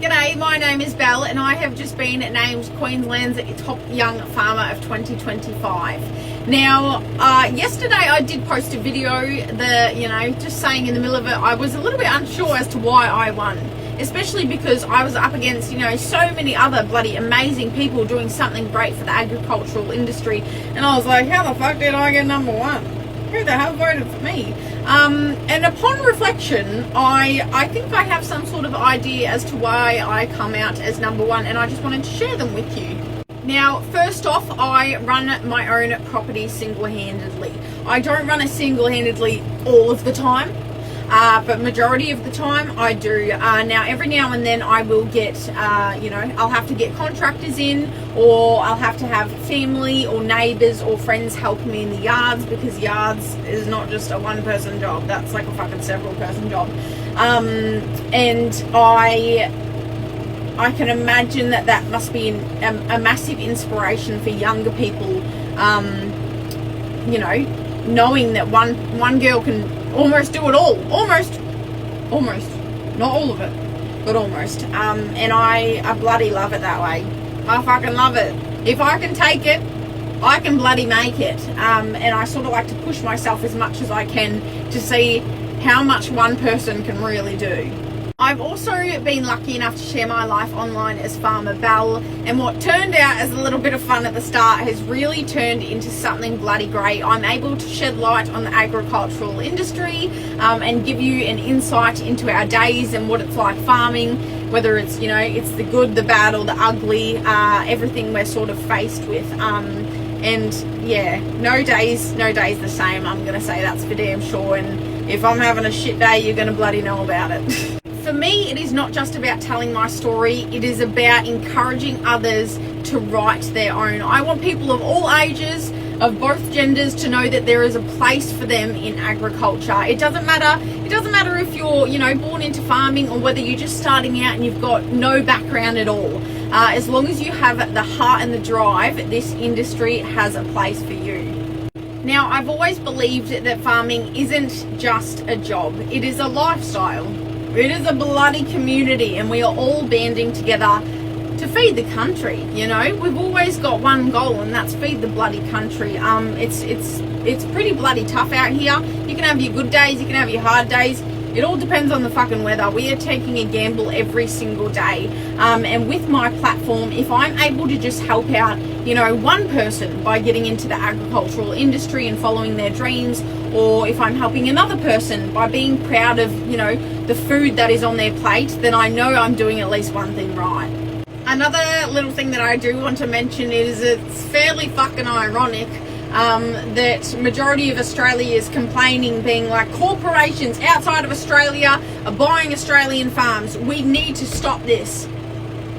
G'day, my name is Belle and I have just been named Queensland's top young farmer of 2025. Now, yesterday I did post a video just saying in the middle of it, I was a little bit unsure as to why I won. Especially because I was up against, so many other bloody amazing people doing something great for the agricultural industry. And I was like, how the fuck did I get number one? Who the hell voted for me? And upon reflection, I think I have some sort of idea as to why I come out as number one, and I just wanted to share them with you. Now, first off, I run my own property single-handedly. I don't run it single-handedly all of the time, but majority of the time I do. Now, every now and then I will get, I'll have to get contractors in, or I'll have to have family or neighbours or friends help me in the yards, because yards is not just a one-person job. That's like a fucking several-person job. And I can imagine that must be a massive inspiration for younger people, knowing that one girl can almost do it all. Almost. Not all of it, but almost. And I bloody love it that way. I fucking love it. If I can take it, I can bloody make it. And I sort of like to push myself as much as I can to see how much one person can really do. I've also been lucky enough to share my life online as Farmer Belle, and what turned out as a little bit of fun at the start has really turned into something bloody great. I'm able to shed light on the agricultural industry and give you an insight into our days and what it's like farming, whether it's, it's the good, the bad, or the ugly, everything we're sort of faced with. And yeah, no day's the same. I'm going to say that's for damn sure, and if I'm having a shit day, you're going to bloody know about it. For me, it is not just about telling my story, it is about encouraging others to write their own. I want people of all ages, of both genders, to know that there is a place for them in agriculture. It doesn't matter if you're, born into farming, or whether you're just starting out and you've got no background at all. As long as you have the heart and the drive, this industry has a place for you. Now, I've always believed that farming isn't just a job, it is a lifestyle. It is a bloody community, and we are all banding together to feed the country. We've always got one goal, and that's feed the bloody country. It's pretty bloody tough out here. You can have your good days, you can have your hard days. It all depends on the fucking weather. We are taking a gamble every single day. And with my platform, if I'm able to just help out, one person by getting into the agricultural industry and following their dreams, or if I'm helping another person by being proud of, the food that is on their plate, then I know I'm doing at least one thing right. Another little thing that I do want to mention is it's fairly fucking ironic that majority of Australia is complaining, being like, corporations outside of Australia are buying Australian farms. We need to stop this.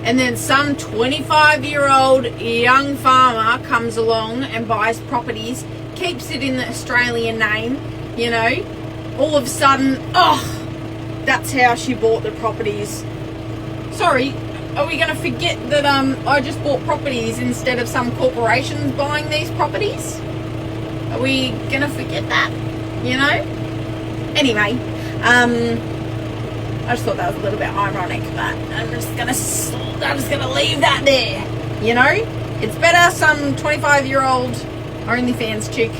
And then some 25-year-old young farmer comes along and buys properties, keeps it in the Australian name, all of a sudden, that's how she bought the properties. Sorry, are we going to forget that I just bought properties instead of some corporations buying these properties? Are we going to forget that? Anyway, I just thought that was a little bit ironic, but I'm just gonna leave that there. It's better some 25-year-old OnlyFans chick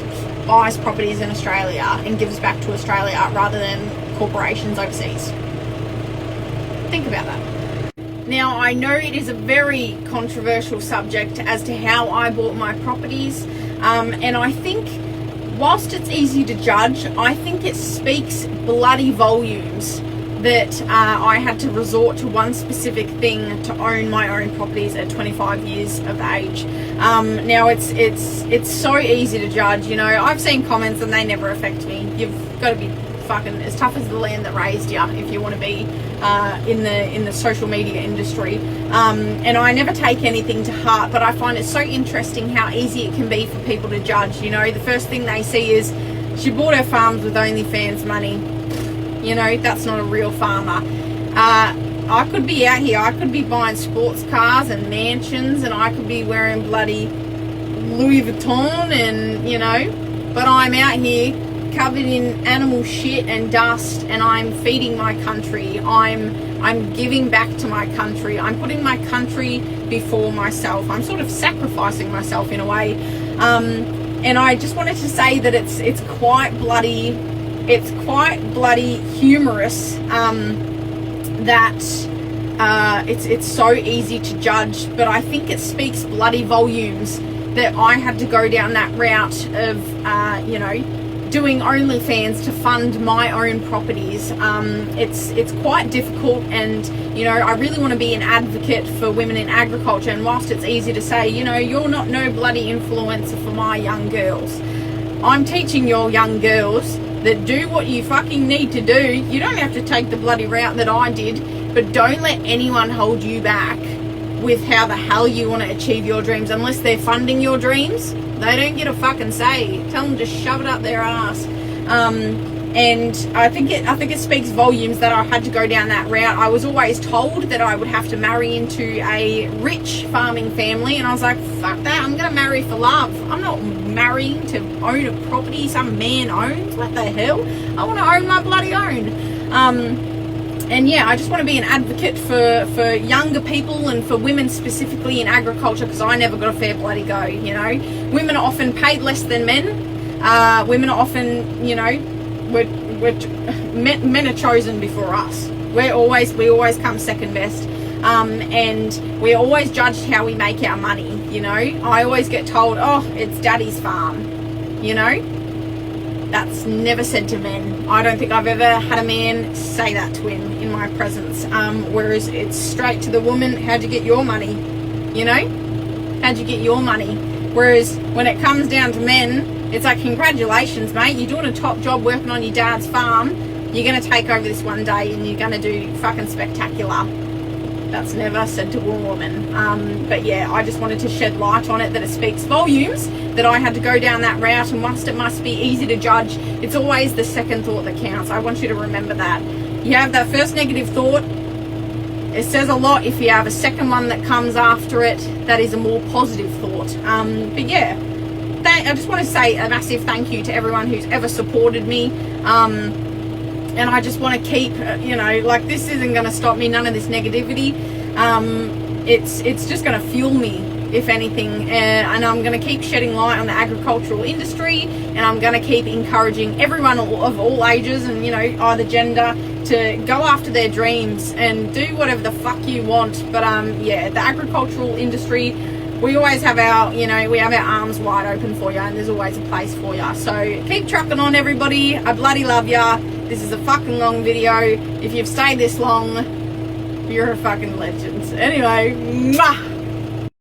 buys properties in Australia and gives back to Australia rather than corporations overseas. Think about that. Now, I know it is a very controversial subject as to how I bought my properties, and I think whilst it's easy to judge, I think it speaks bloody volumes that I had to resort to one specific thing to own my own properties at 25 years of age. Now it's so easy to judge. I've seen comments and they never affect me. You've got to be fucking as tough as the land that raised you if you want to be in the social media industry. And I never take anything to heart, but I find it so interesting how easy it can be for people to judge. The first thing they see is she bought her farms with OnlyFans money. That's not a real farmer. I could be out here, I could be buying sports cars and mansions, and I could be wearing bloody Louis Vuitton and, but I'm out here covered in animal shit and dust, and I'm feeding my country. I'm I'm giving back to my country. I'm putting my country before myself. I'm sort of sacrificing myself in a way. And I just wanted to say that it's quite bloody humorous that it's so easy to judge, but I think it speaks bloody volumes that I had to go down that route of doing OnlyFans to fund my own properties. It's quite difficult, and I really want to be an advocate for women in agriculture. And whilst it's easy to say, you're not no bloody influencer for my young girls, I'm teaching your young girls that do what you fucking need to do. You don't have to take the bloody route that I did, but don't let anyone hold you back with how the hell you want to achieve your dreams. Unless they're funding your dreams, they don't get a fucking say. Tell them to shove it up their ass. And I think it speaks volumes that I had to go down that route. I was always told that I would have to marry into a rich farming family, and I was like, fuck that, I'm gonna marry for love. I'm not marrying to own a property some man owns. What the hell? I want to own my bloody own. And yeah, I just want to be an advocate for younger people and for women specifically in agriculture, because I never got a fair bloody go. Women are often paid less than men. Women are often, men are chosen before us. We always come second best, and we're always judged how we make our money. I always get told, oh, it's daddy's farm. That's never said to men. I don't think I've ever had a man say that to him in my presence. Whereas it's straight to the woman, how'd you get your money? How'd you get your money? Whereas when it comes down to men, it's like, congratulations, mate, you're doing a top job working on your dad's farm. You're going to take over this one day and you're going to do fucking spectacular. That's never said to a woman. But yeah, I just wanted to shed light on it, that it speaks volumes that I had to go down that route, and whilst it must be easy to judge, it's always the second thought that counts. I want you to remember that. You have that first negative thought, it says a lot. If you have a second one that comes after it, that is a more positive thought. But yeah, I just want to say a massive thank you to everyone who's ever supported me. And I just want to keep, this isn't going to stop me, none of this negativity. It's just going to fuel me, if anything. And I'm going to keep shedding light on the agricultural industry, and I'm going to keep encouraging everyone of all ages and, either gender, to go after their dreams and do whatever the fuck you want. But, yeah, the agricultural industry, we always have our, we have our arms wide open for you, and there's always a place for you. So keep trucking on, everybody. I bloody love ya. This is a fucking long video. If you've stayed this long, you're a fucking legend. Anyway, mwah!